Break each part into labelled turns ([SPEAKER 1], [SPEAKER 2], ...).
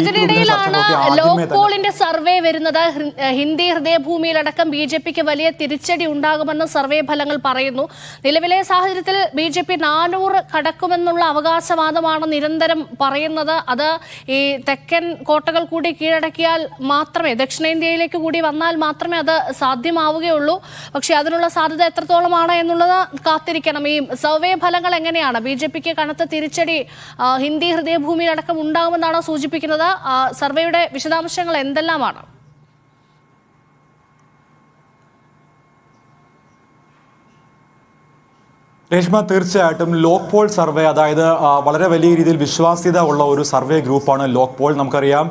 [SPEAKER 1] ഇതിനിടയിലാണ് ലോക് പോളിന്റെ സർവേ വരുന്നത്. ഹിന്ദി ഹൃദയഭൂമിയിലടക്കം ബി.ജെ.പിക്ക് വലിയ തിരിച്ചടി ഉണ്ടാകുമെന്ന് സർവേ ഫലങ്ങൾ പറയുന്നു. നിലവിലെ സാഹചര്യത്തിൽ ബി.ജെ.പി 400 കടക്കുമെന്നുള്ള അവകാശവാദമാണ് നിരന്തരം പറയുന്നത്. അത് ഈ തെക്കൻ കോട്ടകൾ കൂടി കീഴടക്കിയാൽ മാത്രമേ, ദക്ഷിണേന്ത്യയിലേക്ക് കൂടി വന്നാൽ മാത്രമേ അത് സാധ്യമാവുകയുള്ളൂ. പക്ഷെ അതിനുള്ള സാധ്യത എത്രത്തോളമാണ് എന്നുള്ളത് കാത്തിരിക്കണം. ഈ സർവേ ഫലങ്ങൾ എങ്ങനെയാണ്? ബി.ജെ.പിക്ക് കനത്ത തിരിച്ചടി ഹിന്ദി ഹൃദയഭൂമിയിലടക്കം ഉണ്ടാകുമെന്നാണ് സൂചിപ്പിക്കുന്നത്. സർവേയുടെ വിശദാംശങ്ങൾ എന്തെല്ലാമാണ്?
[SPEAKER 2] രേഷ്മ, തീർച്ചയായിട്ടും ലോക് പോൾ സർവേ, അതായത് വളരെ വലിയ രീതിയിൽ വിശ്വാസ്യത ഉള്ള ഒരു സർവേ ഗ്രൂപ്പാണ് ലോക് പോൾ. നമുക്കറിയാം,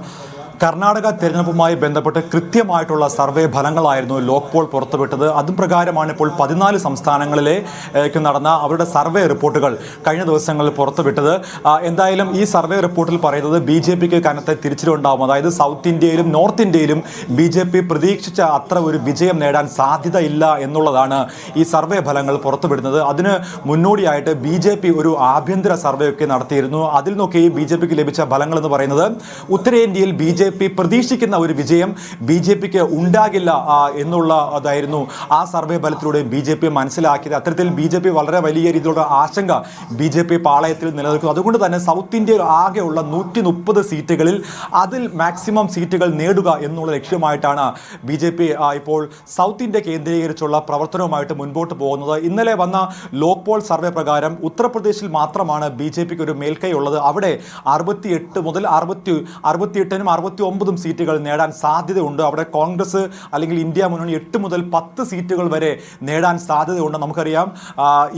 [SPEAKER 2] കർണാടക തെരഞ്ഞെടുപ്പുമായി ബന്ധപ്പെട്ട് കൃത്യമായിട്ടുള്ള സർവേ ഫലങ്ങളായിരുന്നു ലോക് പോൾ പുറത്തുവിട്ടത്. അതും പ്രകാരമാണ് ഇപ്പോൾ 14 സംസ്ഥാനങ്ങളിലേക്ക് നടന്ന അവരുടെ സർവേ റിപ്പോർട്ടുകൾ കഴിഞ്ഞ ദിവസങ്ങളിൽ പുറത്തുവിട്ടത്. എന്തായാലും ഈ സർവേ റിപ്പോർട്ടിൽ പറയുന്നത് ബി.ജെ.പിക്ക് കനത്ത തിരിച്ചടിയുണ്ടാവും. അതായത് സൗത്ത് ഇന്ത്യയിലും നോർത്ത് ഇന്ത്യയിലും ബി.ജെ.പി പ്രതീക്ഷിച്ച അത്ര ഒരു വിജയം നേടാൻ സാധ്യതയില്ല എന്നുള്ളതാണ് ഈ സർവേ ഫലങ്ങൾ പുറത്തുവിടുന്നത്. അതിന് മുന്നോടിയായിട്ട് ബി.ജെ.പി ഒരു ആഭ്യന്തര സർവേ ഒക്കെ നടത്തിയിരുന്നു. അതിൽ നിന്നൊക്കെ ബി.ജെ.പിക്ക് ലഭിച്ച ഫലങ്ങൾ എന്ന് പറയുന്നത് ഉത്തരേന്ത്യയിൽ ബി.ജെ.പി പ്രതീക്ഷിക്കുന്ന ഒരു വിജയം ബി.ജെ.പിക്ക് ഉണ്ടാകില്ല എന്നുള്ളതായിരുന്നു ആ സർവേ ഫലത്തിലൂടെ ബി.ജെ.പി മനസ്സിലാക്കിയത്. അത്തരത്തിൽ ബി.ജെ.പി വളരെ വലിയ രീതിയിലുള്ള ആശങ്ക ബി.ജെ.പി പാളയത്തിൽ നിലനിൽക്കുന്നു. അതുകൊണ്ട് തന്നെ സൗത്ത് ഇന്ത്യയിൽ ആകെയുള്ള 130 സീറ്റുകളിൽ അതിൽ മാക്സിമം സീറ്റുകൾ നേടുക എന്നുള്ള ലക്ഷ്യമായിട്ടാണ് ബി.ജെ.പി ഇപ്പോൾ സൗത്ത് ഇന്ത്യ കേന്ദ്രീകരിച്ചുള്ള പ്രവർത്തനവുമായിട്ട് മുൻപോട്ട് പോകുന്നത്. ഇന്നലെ വന്ന ലോക് പോൾ സർവേ പ്രകാരം ഉത്തർപ്രദേശിൽ മാത്രമാണ് ബി.ജെ.പിക്ക് ഒരു മേൽക്കൈ ഉള്ളത്. അവിടെ 68 മുതൽ 68നും 69 സീറ്റുകൾ നേടാൻ സാധ്യതയുണ്ട്. അവിടെ കോൺഗ്രസ് അല്ലെങ്കിൽ ഇന്ത്യ മുന്നണി 8 മുതൽ 10 സീറ്റുകൾ വരെ നേടാൻ സാധ്യതയുണ്ട്. നമുക്കറിയാം,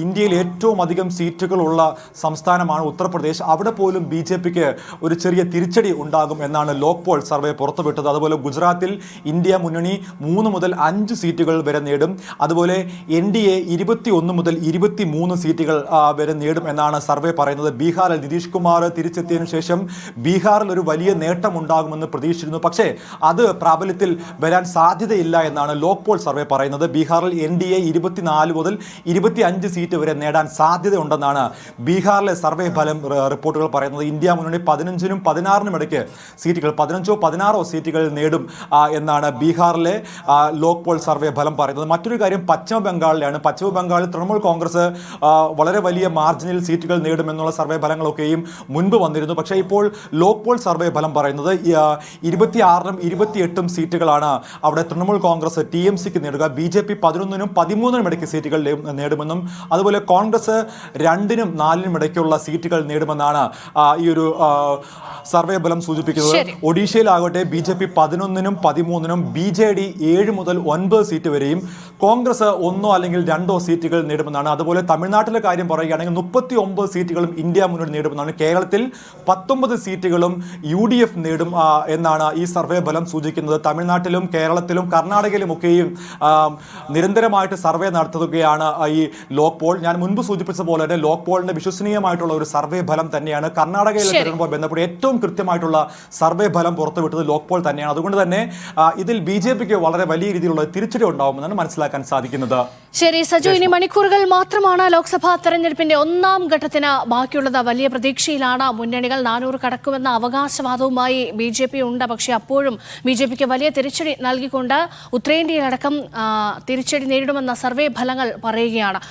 [SPEAKER 2] ഇന്ത്യയിൽ ഏറ്റവും അധികം സീറ്റുകളുള്ള സംസ്ഥാനമാണ് ഉത്തർപ്രദേശ്. അവിടെ പോലും ബി.ജെ.പിക്ക് ഒരു ചെറിയ തിരിച്ചടി ഉണ്ടാകും എന്നാണ് ലോക് പോൾ സർവേ പുറത്തുവിട്ടത്. അതുപോലെ ഗുജറാത്തിൽ ഇന്ത്യ മുന്നണി 3 മുതൽ 5 സീറ്റുകൾ വരെ നേടും. അതുപോലെ NDA 21 മുതൽ 23 സീറ്റുകൾ വരെ നേടും എന്നാണ് സർവേ പറയുന്നത്. ബീഹാറിൽ നിതീഷ് കുമാർ തിരിച്ചെത്തിയതിനു ശേഷം ബീഹാറിൽ ഒരു വലിയ നേട്ടം ഉണ്ടാകുമെന്ന് പ്രതീക്ഷിച്ചിരുന്നു. പക്ഷേ അത് പ്രാബല്യത്തിൽ വരാൻ സാധ്യതയില്ല എന്നാണ് ലോക് പോൾ സർവേ പറയുന്നത്. ബീഹാറിൽ NDA 24 മുതൽ 25 സീറ്റ് വരെ നേടാൻ സാധ്യതയുണ്ടെന്നാണ് ബീഹാറിലെ സർവേ ഫലം റിപ്പോർട്ടുകൾ പറയുന്നത്. ഇന്ത്യ മുന്നണി 15നും 16നും ഇടയ്ക്ക് സീറ്റുകൾ, 15ഓ 16ഓ സീറ്റുകൾ നേടും എന്നാണ് ബീഹാറിലെ ലോക് പോൾ സർവേ ഫലം പറയുന്നത്. മറ്റൊരു കാര്യം പശ്ചിമ ബംഗാളിലാണ്. പശ്ചിമ ബംഗാളിൽ തൃണമൂൽ കോൺഗ്രസ് വളരെ വലിയ മാർജിനിൽ സീറ്റുകൾ നേടുമെന്നുള്ള സർവേ ഫലങ്ങളൊക്കെയും മുൻപ് വന്നിരുന്നു. പക്ഷേ ഇപ്പോൾ ലോക് പോൾ സർവേ ഫലം പറയുന്നത് 26നും 28ഉം സീറ്റുകളാണ് അവിടെ തൃണമൂൽ കോൺഗ്രസ് TMCക്ക് നേടുക. ബി.ജെ.പി 11നും 13നും ഇടയ്ക്ക് സീറ്റുകൾ നേടുമെന്നും അതുപോലെ കോൺഗ്രസ് 2നും 4നും ഇടയ്ക്കുള്ള സീറ്റുകൾ നേടുമെന്നാണ് ഈ ഒരു സർവേ ഫലം സൂചിപ്പിക്കുന്നത്. ഒഡീഷയിലാകട്ടെ ബി.ജെ.പി 11നും 13നും, BJD 7 മുതൽ 9 സീറ്റ് വരെയും, കോൺഗ്രസ് 1 അല്ലെങ്കിൽ 2 സീറ്റുകൾ നേടുമെന്നാണ്. അതുപോലെ തമിഴ്നാട്ടിലെ കാര്യം പറയുകയാണെങ്കിൽ 39 സീറ്റുകളും ഇന്ത്യ മുന്നണി നേടുമെന്നാണ്. കേരളത്തിൽ 19 സീറ്റുകളും UDF നേടും എന്നാണ് ഈ സർവേ ഫലം സൂചിക്കുന്നത്. തമിഴ്നാട്ടിലും കേരളത്തിലും കർണാടകയിലും ഒക്കെയും നിരന്തരമായിട്ട് സർവേ നടത്തുകയാണ് ഈ ലോക് പോൾ. ഞാൻ മുൻപ് സൂചിപ്പിച്ച പോലെ തന്നെ ലോക് പോളിന്റെ വിശ്വസനീയമായിട്ടുള്ള ഒരു സർവേ ഫലം തന്നെയാണ്. കർണാടകയിലെ തെരഞ്ഞെടുപ്പുമായി ബന്ധപ്പെട്ട് ഏറ്റവും കൃത്യമായിട്ടുള്ള സർവേ ഫലം പുറത്തുവിട്ടത് ലോക് പോൾ തന്നെയാണ്. അതുകൊണ്ട് തന്നെ ഇതിൽ ബി.ജെ.പിക്ക് വളരെ വലിയ രീതിയിലുള്ള തിരിച്ചടി ഉണ്ടാവുമെന്നാണ് മനസ്സിലാക്കാൻ സാധിക്കുന്നത്.
[SPEAKER 1] ശരി സജു, ഇനി മണിക്കൂറുകൾ മാത്രമാണ് ലോക്സഭാ തെരഞ്ഞെടുപ്പിന്റെ 1ാം ഘട്ടത്തിന് ബാക്കിയുള്ളത്. വലിയ പ്രതീക്ഷയിലാണ് മുന്നണികൾ. 400 കടക്കുമെന്ന അവകാശവാദവുമായി ബി.ജെ.പി ഉണ്ട്. പക്ഷേ അപ്പോഴും ബി.ജെ.പിക്ക് വലിയ തിരിച്ചടി നൽകിക്കൊണ്ട് ഉത്തരേന്ത്യയിലടക്കം തിരിച്ചടി നേരിടുമെന്ന സർവേ ഫലങ്ങൾ പറയുകയാണ്.